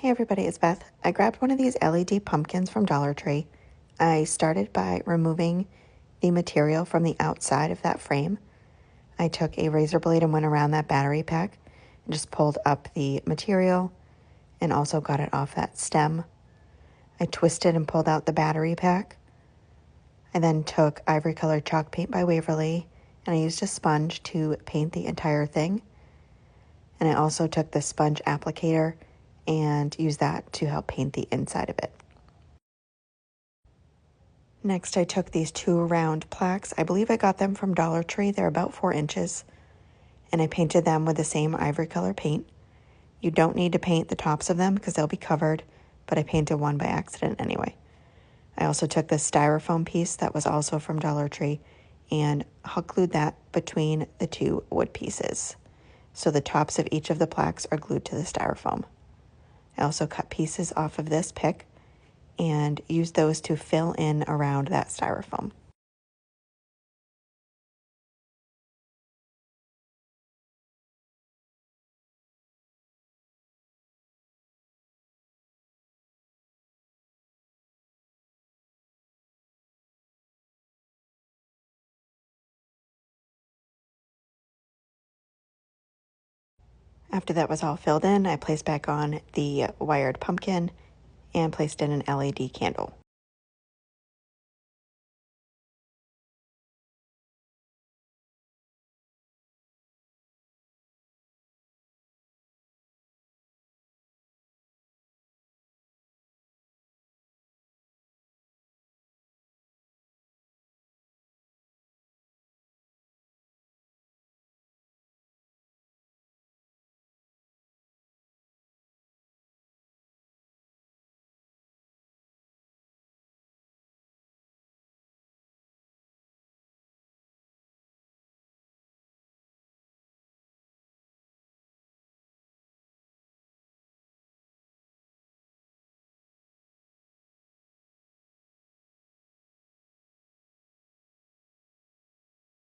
Hey everybody, it's Beth. I grabbed one of these LED pumpkins from Dollar Tree. I started by removing the material from the outside of that frame. I took a razor blade and went around that battery pack and just pulled up the material and also got it off that stem. I twisted and pulled out the battery pack. I then took ivory colored chalk paint by Waverly and I used a sponge to paint the entire thing. And I also took the sponge applicator and used that to help paint the inside of it. Next, I took these two round plaques. I believe I got them from Dollar Tree. They're about 4 inches. And I painted them with the same ivory color paint. You don't need to paint the tops of them because they'll be covered, but I painted one by accident anyway. I also took this styrofoam piece that was also from Dollar Tree and hot glued that between the two wood pieces. So the tops of each of the plaques are glued to the styrofoam. I also cut pieces off of this pick and used those to fill in around that styrofoam. After that was all filled in, I placed back on the wired pumpkin and placed in an LED candle.